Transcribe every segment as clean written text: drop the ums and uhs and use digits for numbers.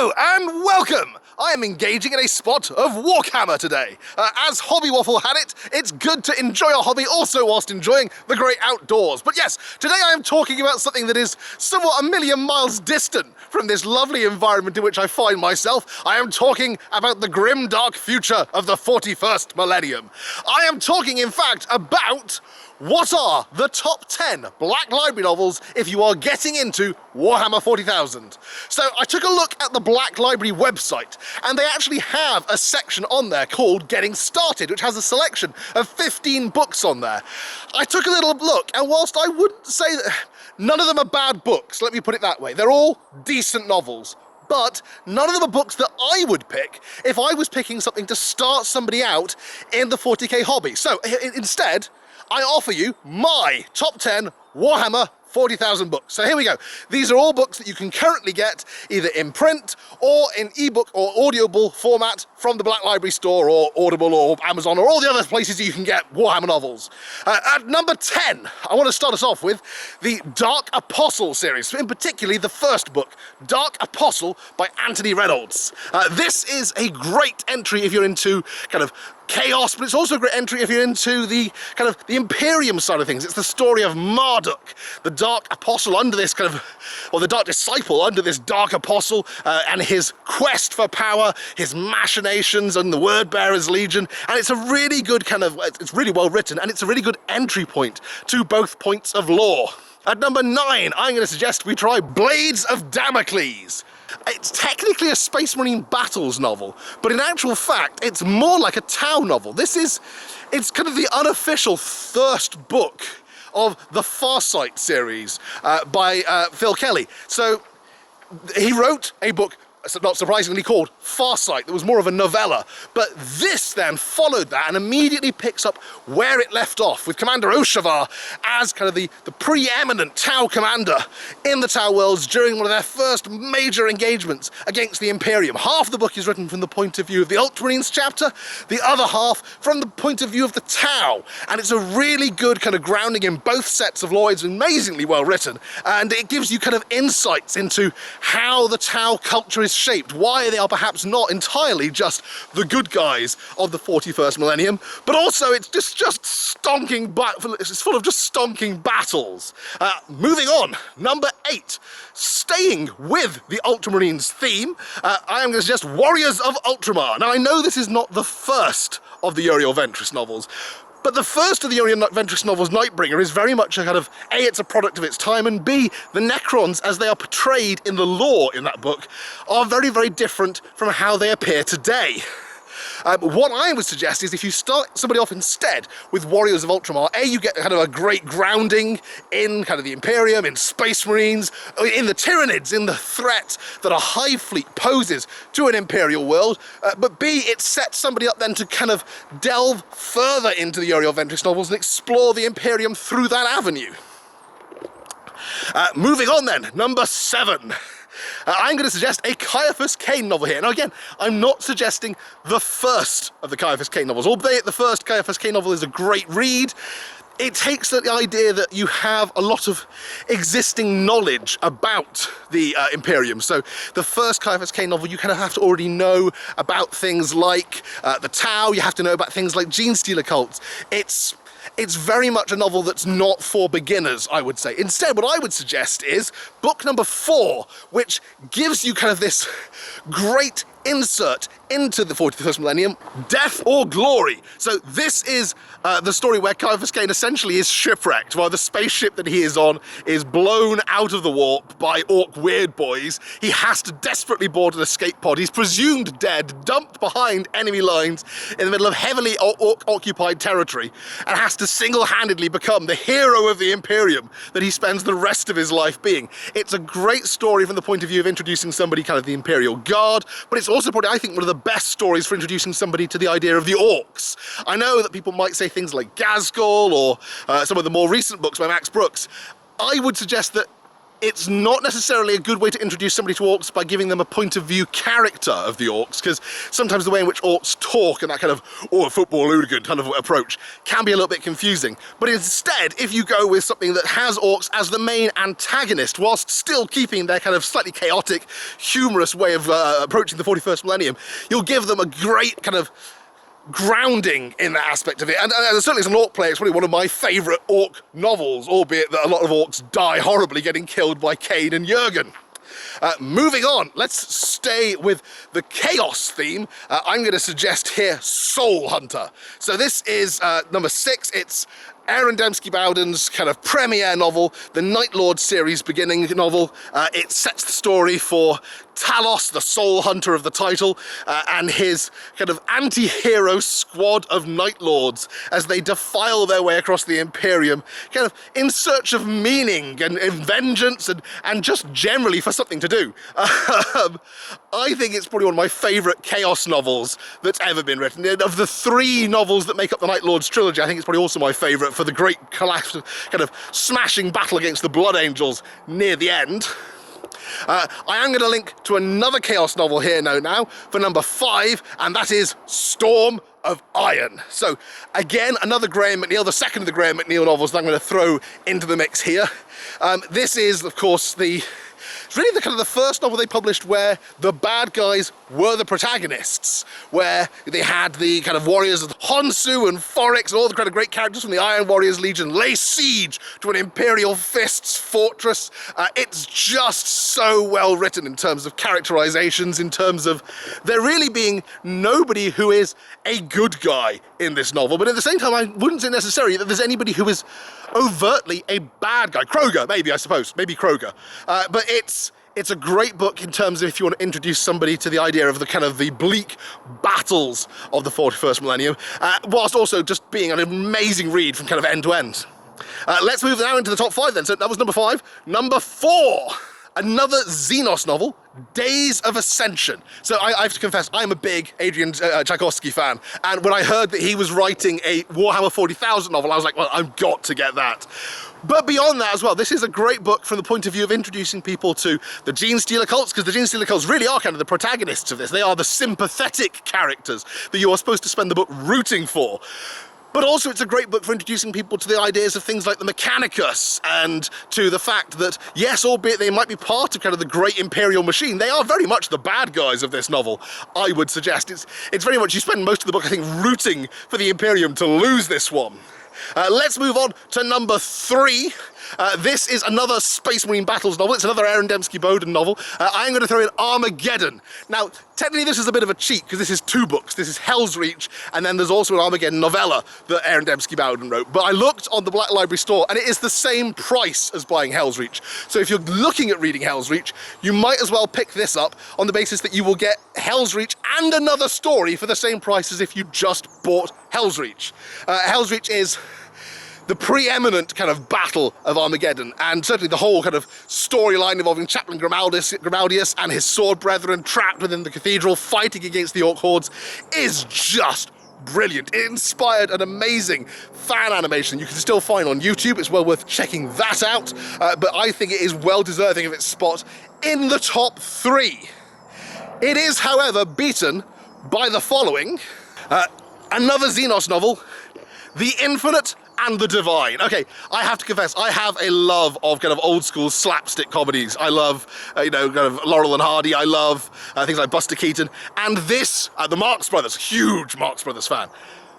Hello and welcome! I am engaging in a spot of Walkhammer today. As Hobby Waffle had it, it's good to enjoy a hobby also whilst enjoying the great outdoors. But yes, today I am talking about something that is somewhat a million miles distant from this lovely environment in which I find myself. I am talking about the grim dark future of the 41st millennium. I am talking, in fact, about what are the top 10 Black Library novels if you are getting into Warhammer 40,000? So I took a look at the Black Library website, and they actually have a section on there called Getting Started, which has a selection of 15 books on there. I took a little look, and whilst I wouldn't say that none of them are bad books, let me put it that way, they're all decent novels. But none of them are books that I would pick if I was picking something to start somebody out in the 40k hobby. So instead, I offer you my top 10 Warhammer 40,000 books. So here we go. These are all books that you can currently get either in print or in ebook or audible format from the Black Library store or Audible or Amazon or all the other places you can get Warhammer novels. At number 10, I want to start us off with the Dark Apostle series, in particular the first book, Dark Apostle by Anthony Reynolds. This is a great entry if you're into kind of chaos, but it's also a great entry if you're into the kind of the Imperium side of things. It's the story of Marduk, the Dark Apostle under this kind of, or the Dark Disciple under this Dark Apostle, and his quest for power, his machinations and the Word-Bearers Legion, and it's a really good kind of, it's really well written, and it's a really good entry point to both points of lore. At number 9, I'm going to suggest we try Blades of Damocles. It's technically a Space Marine battles novel, but in actual fact, it's more like a Tau novel. It's kind of the unofficial first book of the Farsight series by Phil Kelly. So he wrote a book, not surprisingly, called Farsight. That was more of a novella, but this then followed that and immediately picks up where it left off, with Commander Oshavar as kind of the preeminent Tau commander in the Tau worlds during one of their first major engagements against the Imperium. Half the book is written from the point of view of the Ultramarines chapter, the other half from the point of view of the Tau, and it's a really good kind of grounding in both sets of lore. It's amazingly well written, and it gives you kind of insights into how the Tau culture is shaped, why they are perhaps not entirely just the good guys of the 41st millennium, but also it's just stonking, it's full of just stonking battles. Moving on, number 8, staying with the Ultramarines theme, I am going to suggest Warriors of Ultramar. Now I know this is not the first of the Uriel Ventris novels, but the first of the Uriel Ventris novels, Nightbringer, is very much a kind of, A, it's a product of its time, and B, the Necrons, as they are portrayed in the lore in that book, are very, very different from how they appear today. What I would suggest is if you start somebody off instead with Warriors of Ultramar, A, you get kind of a great grounding in kind of the Imperium, in Space Marines, in the Tyranids, in the threat that a Hive fleet poses to an Imperial world, but B, it sets somebody up then to kind of delve further into the Uriel Ventris novels and explore the Imperium through that avenue. Moving on then, number 7. I'm going to suggest a Caiaphas Cain novel here. Now again, I'm not suggesting the first of the Caiaphas Cain novels, albeit the first Caiaphas Cain novel is a great read. It takes the idea that you have a lot of existing knowledge about the Imperium. So the first Caiaphas Cain novel, you kind of have to already know about things like the Tau, you have to know about things like Gene Stealer cults. It's very much a novel that's not for beginners, I would say. Instead, what I would suggest is book number 4, which gives you kind of this great insert into the 41st millennium, Death or Glory. So this is the story where Caiaphas Cain essentially is shipwrecked while the spaceship that he is on is blown out of the warp by Orc weird boys. He has to desperately board an escape pod. He's presumed dead, dumped behind enemy lines in the middle of heavily Orc-occupied territory, and has to single-handedly become the hero of the Imperium that he spends the rest of his life being. It's a great story from the point of view of introducing somebody kind of the Imperial Guard, but it's also probably, I think, one of the best stories for introducing somebody to the idea of the Orcs. I know that people might say things like Gazgul or some of the more recent books by Max Brooks. I would suggest that it's not necessarily a good way to introduce somebody to orcs by giving them a point of view character of the orcs, because sometimes the way in which orcs talk and that kind of, oh, a football hooligan kind of approach can be a little bit confusing. But instead, if you go with something that has orcs as the main antagonist, whilst still keeping their kind of slightly chaotic, humorous way of approaching the 41st millennium, you'll give them a great kind of grounding in that aspect of it. And certainly as an orc player, it's probably one of my favourite orc novels, albeit that a lot of orcs die horribly getting killed by Kane and Jurgen. Moving on, let's stay with the chaos theme. I'm going to suggest here Soul Hunter. So this is number 6. It's Aaron Dembski-Bowden's kind of premiere novel, the Night Lord series beginning novel. It sets the story for Talos, the soul hunter of the title, and his kind of anti-hero squad of Night Lords as they defile their way across the Imperium, kind of in search of meaning and vengeance and just generally for something to do. I think it's probably one of my favourite chaos novels that's ever been written. Of the 3 novels that make up the Night Lords trilogy, I think it's probably also my favourite for the great kind of smashing battle against the Blood Angels near the end. I am going to link to another chaos novel here now for number 5, and that is Storm of Iron. So again, another Graham McNeill, the second of the Graham McNeill novels that I'm going to throw into the mix here. This is, of course, it's really the kind of the first novel they published where the bad guys were the protagonists, where they had the kind of warriors of Honsu and Foryx and all the kind of great characters from the Iron Warriors Legion lay siege to an Imperial Fist's fortress. It's just so well written in terms of characterizations, in terms of there really being nobody who is a good guy in this novel, but at the same time I wouldn't say necessarily that there's anybody who is overtly a bad guy. Kroger, maybe, I suppose, maybe Kroger. But it's a great book in terms of if you want to introduce somebody to the idea of the kind of the bleak battles of the 41st millennium, whilst also just being an amazing read from kind of end to end. Let's move now into the top 5 then. So that was number 5. Number 4, another Xenos novel, Days of Ascension. So I have to confess, I'm a big Adrian Tchaikovsky fan, and when I heard that he was writing a Warhammer 40,000 novel, I was like, well, I've got to get that. But beyond that as well, this is a great book from the point of view of introducing people to the Genestealer cults, because the Genestealer cults really are kind of the protagonists of this. They are the sympathetic characters that you are supposed to spend the book rooting for. But also it's a great book for introducing people to the ideas of things like the Mechanicus, and to the fact that, yes, albeit they might be part of kind of the great Imperial machine, they are very much the bad guys of this novel, I would suggest. It's very much, you spend most of the book, I think, rooting for the Imperium to lose this one. Let's move on to number 3. This is another Space Marine Battles novel. It's another Aaron Dembski-Bowden novel. I'm going to throw in Armageddon. Now, technically this is a bit of a cheat because this is 2 books. This is Hell's Reach, and then there's also an Armageddon novella that Aaron Dembski-Bowden wrote. But I looked on the Black Library store and it is the same price as buying Hell's Reach. So if you're looking at reading Hell's Reach, you might as well pick this up on the basis that you will get Hell's Reach and another story for the same price as if you just bought Hell's Reach. Hell's Reach is the preeminent kind of battle of Armageddon, and certainly the whole kind of storyline involving Chaplain Grimaudius and his sword brethren trapped within the cathedral fighting against the orc hordes is just brilliant. It inspired an amazing fan animation you can still find on YouTube. It's well worth checking that out, but I think it is well deserving of its spot in the top 3. It is, however, beaten by the following. Another Xenos novel, The Infinite and the Divine. Okay, I have to confess, I have a love of kind of old school slapstick comedies. I love, kind of Laurel and Hardy. I love things like Buster Keaton. And this, the Marx Brothers, huge Marx Brothers fan.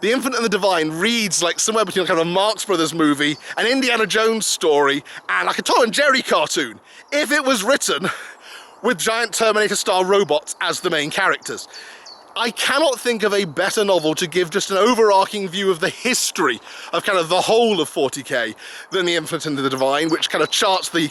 The Infinite and the Divine reads like somewhere between kind of a Marx Brothers movie, an Indiana Jones story, and like a Tom and Jerry cartoon, if it was written with giant Terminator-style robots as the main characters. I cannot think of a better novel to give just an overarching view of the history of kind of the whole of 40k than The Infinite and the Divine, which kind of charts the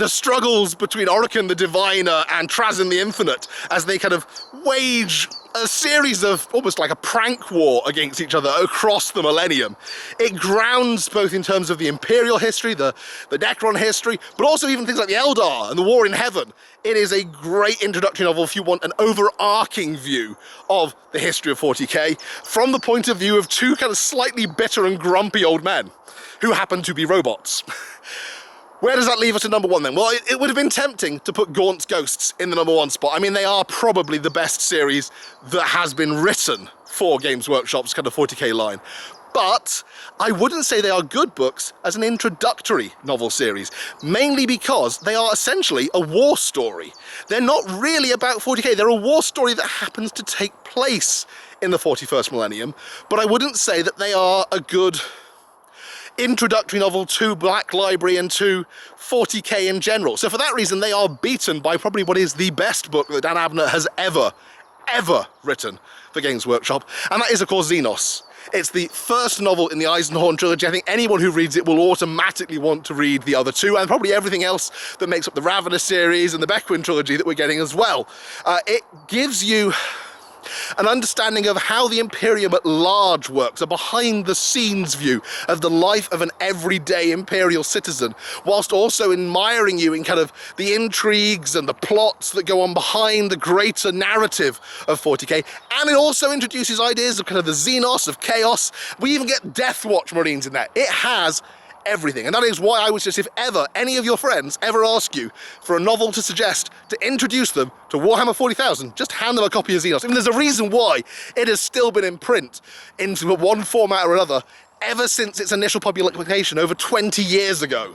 struggles between Orican the Diviner and Trazyn the Infinite as they kind of wage a series of almost like a prank war against each other across the millennium. It grounds both in terms of the Imperial history, the Necron history, but also even things like the Eldar and the War in Heaven. It is a great introductory novel if you want an overarching view of the history of 40k from the point of view of 2 kind of slightly bitter and grumpy old men who happen to be robots. Where does that leave us at number one then? Well, it would have been tempting to put Gaunt's Ghosts in the number one spot. I mean, they are probably the best series that has been written for Games Workshop's kind of 40k line. But I wouldn't say they are good books as an introductory novel series, mainly because they are essentially a war story. They're not really about 40k, they're a war story that happens to take place in the 41st millennium, but I wouldn't say that they are a good introductory novel to Black Library and to 40k in general. So for that reason, they are beaten by probably what is the best book that Dan Abnett has ever written for Games Workshop, and that is, of course, Xenos. It's the first novel in the Eisenhorn trilogy. I think anyone who reads it will automatically want to read the other two, and probably everything else that makes up the Ravenous series and the Beckwin trilogy that we're getting as well. It gives you an understanding of how the Imperium at large works, a behind-the-scenes view of the life of an everyday Imperial citizen, whilst also admiring you in kind of the intrigues and the plots that go on behind the greater narrative of 40k, and it also introduces ideas of kind of the Xenos, of chaos. We even get Deathwatch Marines in there. It has everything, and that is why I would suggest, if ever any of your friends ever ask you for a novel to suggest to introduce them to Warhammer 40,000, just hand them a copy of Xenos. I mean, there's a reason why it has still been in print into one format or another ever since its initial publication over 20 years ago.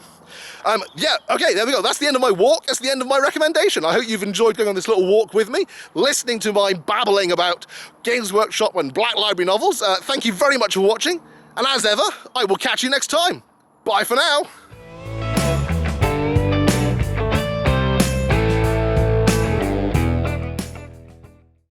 Yeah, okay, there we go. That's the end of my walk. That's the end of my recommendation. I hope you've enjoyed going on this little walk with me, listening to my babbling about Games Workshop and Black Library novels. Thank you very much for watching, and as ever, I will catch you next time. Bye for now.